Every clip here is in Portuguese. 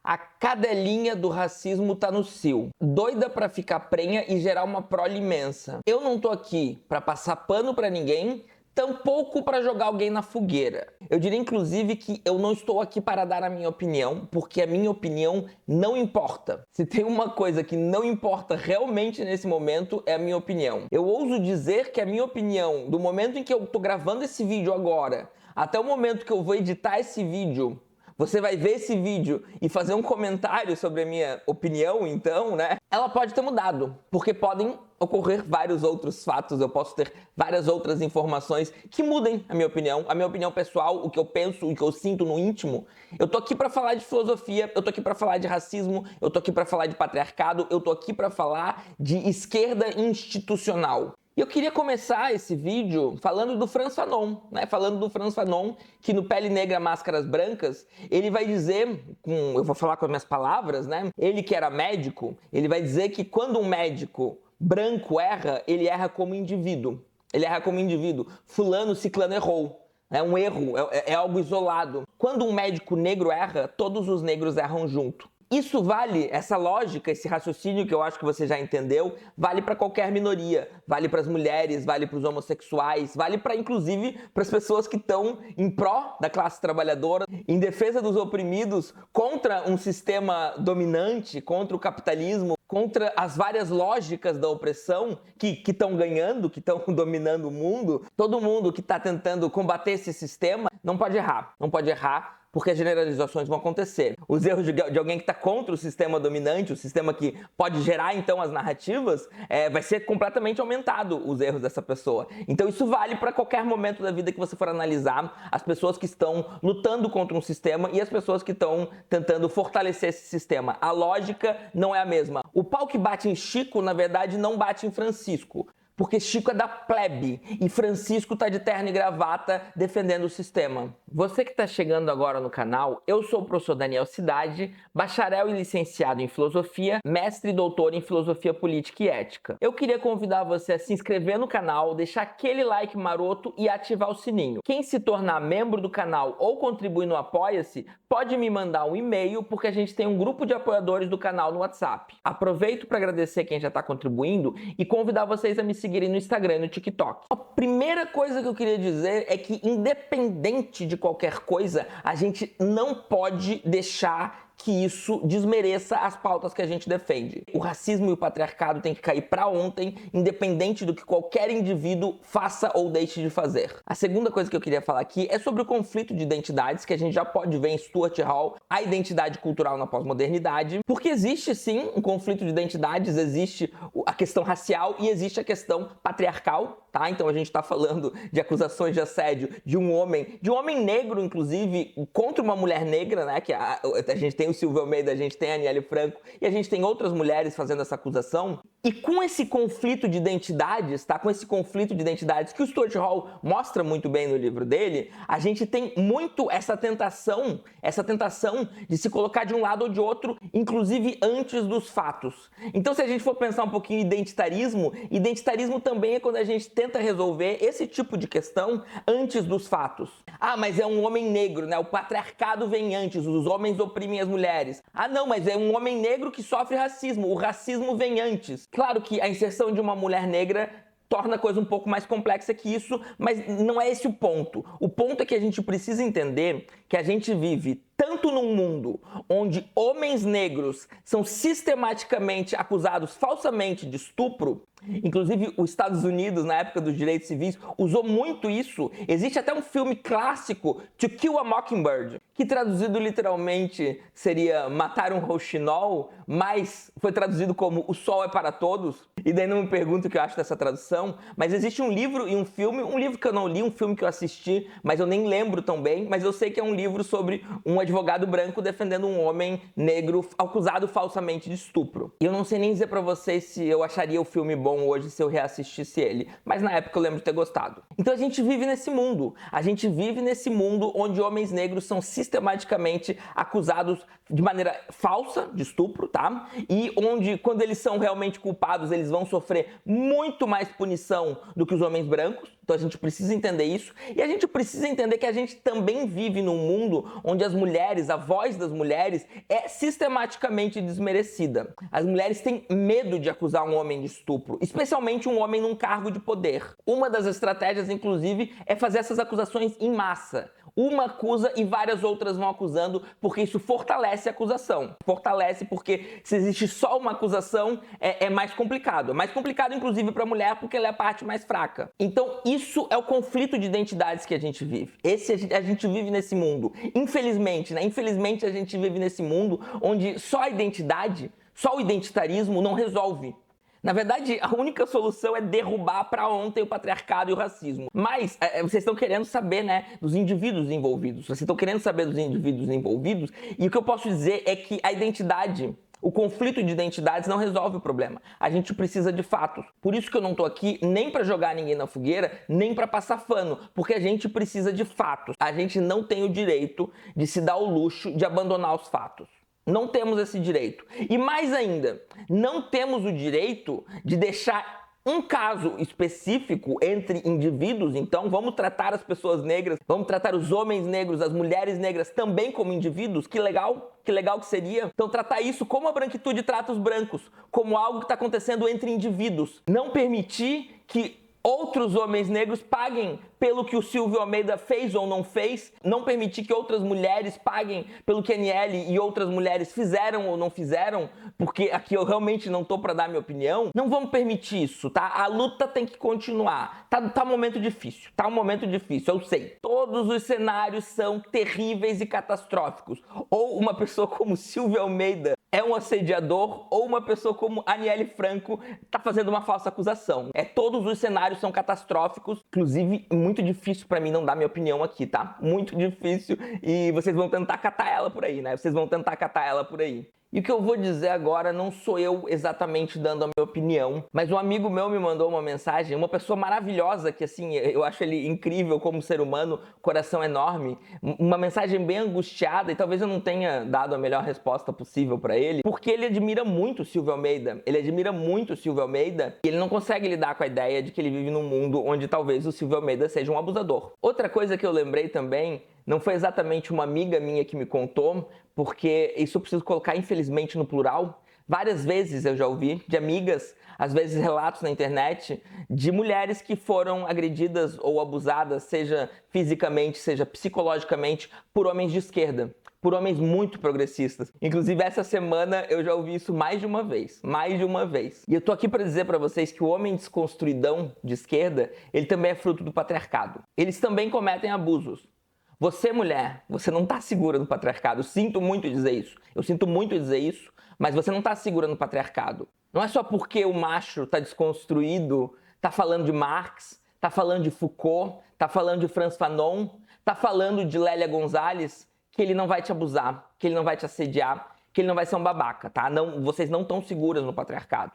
A cadelinha do racismo tá no cio, doida pra ficar prenha e gerar uma prole imensa. Eu não tô aqui pra passar pano pra ninguém, tampouco para jogar alguém na fogueira. Eu diria inclusive que eu não estou aqui para dar a minha opinião, porque a minha opinião não importa. Se tem uma coisa que não importa realmente nesse momento, é a minha opinião. Eu ouso dizer que a minha opinião, do momento em que eu tô gravando esse vídeo agora, até o momento que eu vou editar esse vídeo, você vai ver esse vídeo e fazer um comentário sobre a minha opinião, então, né? Ela pode ter mudado, porque podem ocorrer vários outros fatos, eu posso ter várias outras informações que mudem a minha opinião pessoal, o que eu penso, o que eu sinto no íntimo. Eu tô aqui pra falar de filosofia, eu tô aqui pra falar de racismo, eu tô aqui pra falar de patriarcado, eu tô aqui pra falar de esquerda institucional. E eu queria começar esse vídeo falando do Frantz Fanon, né? Falando do Frantz Fanon, que no Pele Negra, Máscaras Brancas, ele vai dizer, eu vou falar com as minhas palavras, né? Ele que era médico, ele vai dizer que quando um médico branco erra, ele erra como indivíduo. Ele erra como indivíduo. Fulano, ciclano errou. É um erro, é algo isolado. Quando um médico negro erra, todos os negros erram junto. Isso vale, essa lógica, esse raciocínio que eu acho que você já entendeu, vale para qualquer minoria, vale para as mulheres, vale para os homossexuais, vale para inclusive para as pessoas que estão em pró da classe trabalhadora, em defesa dos oprimidos, contra um sistema dominante, contra o capitalismo, contra as várias lógicas da opressão que estão ganhando, que estão dominando o mundo. Todo mundo que está tentando combater esse sistema não pode errar, porque as generalizações vão acontecer. Os erros de alguém que está contra o sistema dominante, o sistema que pode gerar então as narrativas, vai ser completamente aumentado os erros dessa pessoa. Então isso vale para qualquer momento da vida que você for analisar as pessoas que estão lutando contra um sistema e as pessoas que estão tentando fortalecer esse sistema. A lógica não é a mesma. O pau que bate em Chico, na verdade, não bate em Francisco. Porque Chico é da plebe e Francisco tá de terno e gravata defendendo o sistema. Você que está chegando agora no canal, eu sou o professor Daniel Cidade, bacharel e licenciado em filosofia, mestre e doutor em filosofia política e ética. Eu queria convidar você a se inscrever no canal, deixar aquele like maroto e ativar o sininho. Quem se tornar membro do canal ou contribuir no Apoia-se, pode me mandar um e-mail, porque a gente tem um grupo de apoiadores do canal no WhatsApp. Aproveito para agradecer quem já está contribuindo e convidar vocês a me seguirem no Instagram e no TikTok. A primeira coisa que eu queria dizer é que, independente de qualquer coisa, a gente não pode deixar que isso desmereça as pautas que a gente defende. O racismo e o patriarcado têm que cair para ontem, independente do que qualquer indivíduo faça ou deixe de fazer. A segunda coisa que eu queria falar aqui é sobre o conflito de identidades, que a gente já pode ver em Stuart Hall, a identidade cultural na pós-modernidade, porque existe sim um conflito de identidades, existe a questão racial e existe a questão patriarcal, tá? Então a gente está falando de acusações de assédio de um homem negro, inclusive, contra uma mulher negra, né? Que a gente tem o Silvio Almeida, a gente tem a Aniele Franco e a gente tem outras mulheres fazendo essa acusação. E com esse conflito de identidades, tá? Com esse conflito de identidades que o Stuart Hall mostra muito bem no livro dele, a gente tem muito essa tentação de se colocar de um lado ou de outro, inclusive antes dos fatos. Então, se a gente for pensar um pouquinho em identitarismo também é quando a gente tenta resolver esse tipo de questão antes dos fatos. Ah, mas é um homem negro, né? O patriarcado vem antes, os homens oprimem as mulheres. Ah, não, mas é um homem negro que sofre racismo, o racismo vem antes. Claro que a inserção de uma mulher negra torna a coisa um pouco mais complexa que isso, mas não é esse o ponto. O ponto é que a gente precisa entender que a gente vive tanto num mundo onde homens negros são sistematicamente acusados falsamente de estupro, inclusive os Estados Unidos, na época dos direitos civis, usou muito isso. Existe até um filme clássico, To Kill a Mockingbird, que traduzido literalmente seria Matar um Rouxinol, mas foi traduzido como O Sol é para Todos. E daí não me pergunto o que eu acho dessa tradução, mas existe um livro e um filme, um livro que eu não li, um filme que eu assisti, mas eu nem lembro tão bem, mas eu sei que é um livro sobre um advogado branco defendendo um homem negro acusado falsamente de estupro. E eu não sei nem dizer pra vocês se eu acharia o filme bom hoje se eu reassistisse ele, mas na época eu lembro de ter gostado. Então a gente vive nesse mundo, onde homens negros são sistematicamente acusados de maneira falsa de estupro, tá? E onde, quando eles são realmente culpados, eles vão sofrer muito mais punição do que os homens brancos. Então a gente precisa entender isso. E a gente precisa entender que a gente também vive num mundo onde as mulheres, a voz das mulheres é sistematicamente desmerecida. As mulheres têm medo de acusar um homem de estupro, especialmente um homem num cargo de poder. Uma das estratégias, inclusive, é fazer essas acusações em massa. Uma acusa e várias outras vão acusando, porque isso fortalece a acusação. Fortalece porque se existe só uma acusação, é mais complicado. É mais complicado, inclusive, para a mulher, porque ela é a parte mais fraca. Então, isso é o conflito de identidades que a gente vive. A gente vive nesse mundo. Infelizmente, né? Infelizmente, a gente vive nesse mundo onde só a identidade, só o identitarismo não resolve. Na verdade, a única solução é derrubar para ontem o patriarcado e o racismo. Mas vocês estão querendo saber, né, dos indivíduos envolvidos. Vocês estão querendo saber dos indivíduos envolvidos. E o que eu posso dizer é que a identidade, o conflito de identidades não resolve o problema. A gente precisa de fatos. Por isso que eu não tô aqui nem para jogar ninguém na fogueira, nem para passar pano, porque a gente precisa de fatos. A gente não tem o direito de se dar o luxo de abandonar os fatos. Não temos esse direito. E mais ainda, não temos o direito de deixar um caso específico entre indivíduos. Então vamos tratar as pessoas negras, vamos tratar os homens negros, as mulheres negras também como indivíduos. Que legal que seria. Então tratar isso como a branquitude trata os brancos, como algo que está acontecendo entre indivíduos. Não permitir que outros homens negros paguem pelo que o Silvio Almeida fez ou não fez, não permitir que outras mulheres paguem pelo que a Aniele e outras mulheres fizeram ou não fizeram, porque aqui eu realmente não tô para dar minha opinião. Não vamos permitir isso, tá? A luta tem que continuar. Tá um momento difícil, eu sei. Todos os cenários são terríveis e catastróficos. Ou uma pessoa como Silvio Almeida é um assediador, ou uma pessoa como Aniele Franco tá fazendo uma falsa acusação. Todos os cenários são catastróficos, inclusive muito difícil pra mim não dar minha opinião aqui, tá? Muito difícil, e vocês vão tentar catar ela por aí, né? E o que eu vou dizer agora não sou eu exatamente dando a minha opinião, mas um amigo meu me mandou uma mensagem, uma pessoa maravilhosa, que assim, eu acho ele incrível como ser humano, coração enorme, uma mensagem bem angustiada, e talvez eu não tenha dado a melhor resposta possível pra ele, porque ele admira muito o Silvio Almeida, e ele não consegue lidar com a ideia de que ele vive num mundo onde talvez o Silvio Almeida seja um abusador. Outra coisa que eu lembrei também, não foi exatamente uma amiga minha que me contou, porque isso eu preciso colocar infelizmente no plural. Várias vezes eu já ouvi de amigas, às vezes relatos na internet, de mulheres que foram agredidas ou abusadas, seja fisicamente, seja psicologicamente, por homens de esquerda, por homens muito progressistas. Inclusive essa semana eu já ouvi isso mais de uma vez. E eu tô aqui para dizer para vocês que o homem desconstruidão de esquerda, ele também é fruto do patriarcado. Eles também cometem abusos. Você, mulher, você não tá segura no patriarcado. Eu sinto muito dizer isso, mas você não tá segura no patriarcado. Não é só porque o macho tá desconstruído, tá falando de Marx, tá falando de Foucault, tá falando de Frantz Fanon, tá falando de Lélia Gonzalez, que ele não vai te abusar, que ele não vai te assediar, que ele não vai ser um babaca, tá? Não, vocês não estão seguras no patriarcado.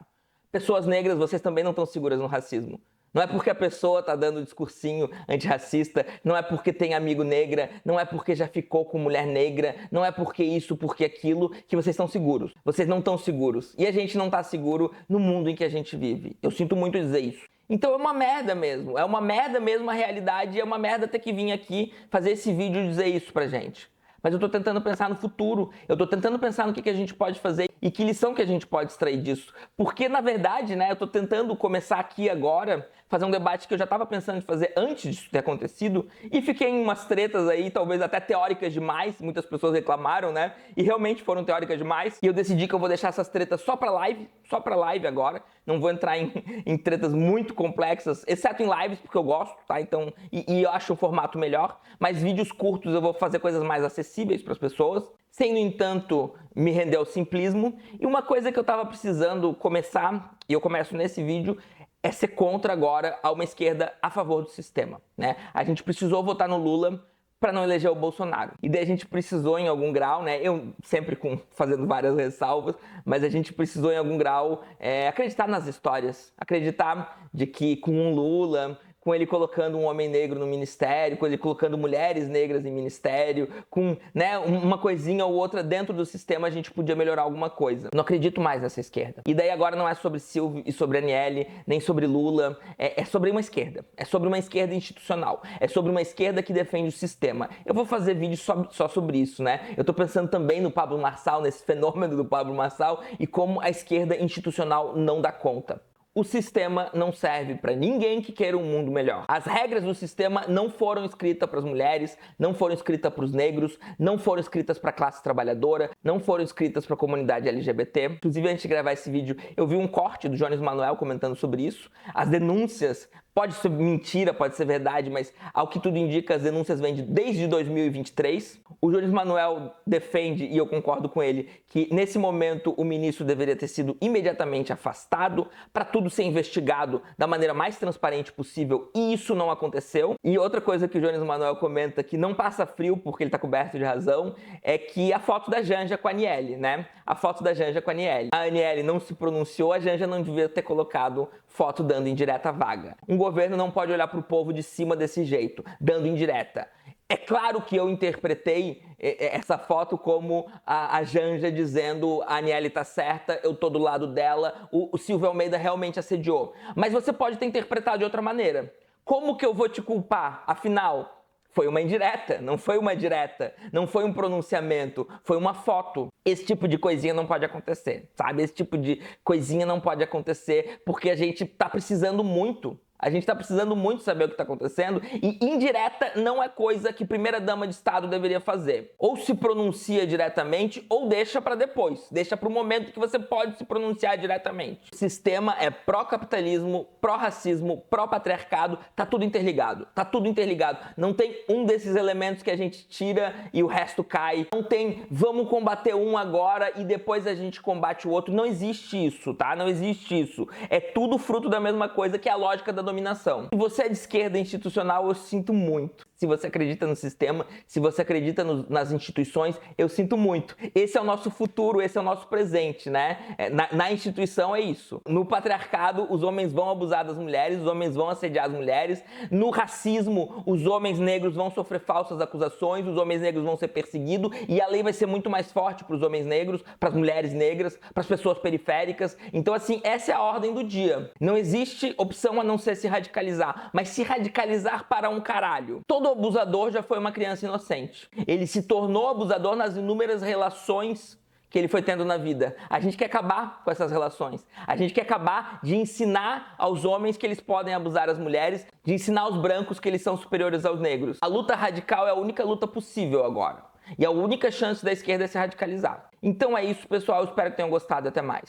Pessoas negras, vocês também não estão seguras no racismo. Não é porque a pessoa tá dando discursinho antirracista, não é porque tem amigo negra, não é porque já ficou com mulher negra, não é porque isso, porque aquilo, que vocês estão seguros. Vocês não estão seguros. E a gente não tá seguro no mundo em que a gente vive. Eu sinto muito dizer isso. Então é uma merda mesmo a realidade, é uma merda ter que vir aqui fazer esse vídeo e dizer isso pra gente. Mas eu tô tentando pensar no futuro, eu tô tentando pensar no que a gente pode fazer e que lição que a gente pode extrair disso. Porque, na verdade, né, eu tô tentando começar aqui agora, fazer um debate que eu já tava pensando em fazer antes disso ter acontecido, e fiquei em umas tretas aí, talvez até teóricas demais, muitas pessoas reclamaram, né, e realmente foram teóricas demais, e eu decidi que eu vou deixar essas tretas só pra live agora, não vou entrar em tretas muito complexas, exceto em lives, porque eu gosto, tá, então, e eu acho o formato melhor, mas vídeos curtos eu vou fazer coisas mais acessíveis para as pessoas, sem, no entanto, me render ao simplismo. E uma coisa que eu tava precisando começar, e eu começo nesse vídeo, é ser contra agora a uma esquerda a favor do sistema, né? A gente precisou votar no Lula para não eleger o Bolsonaro. E daí a gente precisou em algum grau, né? Eu sempre fazendo várias ressalvas, mas a gente precisou em algum grau acreditar nas histórias, acreditar de que com um Lula, com ele colocando um homem negro no ministério, com ele colocando mulheres negras em ministério, com, né, uma coisinha ou outra dentro do sistema a gente podia melhorar alguma coisa. Não acredito mais nessa esquerda. E daí agora não é sobre Silvio e sobre Aniele, nem sobre Lula, é sobre uma esquerda. É sobre uma esquerda institucional. É sobre uma esquerda que defende o sistema. Eu vou fazer vídeo só sobre isso, né? Eu tô pensando também no Pablo Marçal, nesse fenômeno do Pablo Marçal e como a esquerda institucional não dá conta. O sistema não serve para ninguém que queira um mundo melhor. As regras do sistema não foram escritas para as mulheres, não foram escritas para os negros, não foram escritas para a classe trabalhadora, não foram escritas para a comunidade LGBT. Inclusive, antes de gravar esse vídeo, eu vi um corte do Jones Manuel comentando sobre isso. As denúncias, pode ser mentira, pode ser verdade, mas ao que tudo indica, as denúncias vêm desde 2023. O Jones Manuel defende, e eu concordo com ele, que nesse momento o ministro deveria ter sido imediatamente afastado para tudo ser investigado da maneira mais transparente possível, e isso não aconteceu. E outra coisa que o Jones Manuel comenta que não passa frio, porque ele está coberto de razão, é que a foto da Janja com a Aniele, né? A foto da Janja com a Aniele. A Aniele não se pronunciou, a Janja não devia ter colocado foto dando indireta vaga. Um governo não pode olhar para o povo de cima desse jeito, dando indireta. É claro que eu interpretei essa foto como a Janja dizendo a Aniele tá certa, eu tô do lado dela, o Silvio Almeida realmente assediou. Mas você pode ter interpretado de outra maneira. Como que eu vou te culpar? Afinal, foi uma indireta, não foi uma direta, não foi um pronunciamento, foi uma foto. Esse tipo de coisinha não pode acontecer, sabe? Esse tipo de coisinha não pode acontecer porque a gente tá precisando muito. A gente está precisando muito saber o que está acontecendo e indireta não é coisa que primeira-dama de Estado deveria fazer. Ou se pronuncia diretamente ou deixa para depois. Deixa para o momento que você pode se pronunciar diretamente. O sistema é pró-capitalismo, pró-racismo, pró-patriarcado, tá tudo interligado. Tá tudo interligado. Não tem um desses elementos que a gente tira e o resto cai. Não tem vamos combater um agora e depois a gente combate o outro. Não existe isso, tá? Não existe isso. É tudo fruto da mesma coisa que é a lógica da dominação. Se você é de esquerda institucional, eu sinto muito. Se você acredita no sistema, se você acredita nas instituições, eu sinto muito. Esse é o nosso futuro, esse é o nosso presente, né? Na instituição é isso. No patriarcado, os homens vão abusar das mulheres, os homens vão assediar as mulheres. No racismo, os homens negros vão sofrer falsas acusações, os homens negros vão ser perseguidos e a lei vai ser muito mais forte para os homens negros, para as mulheres negras, para as pessoas periféricas. Então, assim, essa é a ordem do dia. Não existe opção a não ser se radicalizar, mas se radicalizar para um caralho. Todo abusador já foi uma criança inocente. Ele se tornou abusador nas inúmeras relações que ele foi tendo na vida. A gente quer acabar com essas relações. A gente quer acabar de ensinar aos homens que eles podem abusar as mulheres, de ensinar aos brancos que eles são superiores aos negros. A luta radical é a única luta possível agora. E a única chance da esquerda é se radicalizar. Então é isso, pessoal. Eu espero que tenham gostado. Até mais.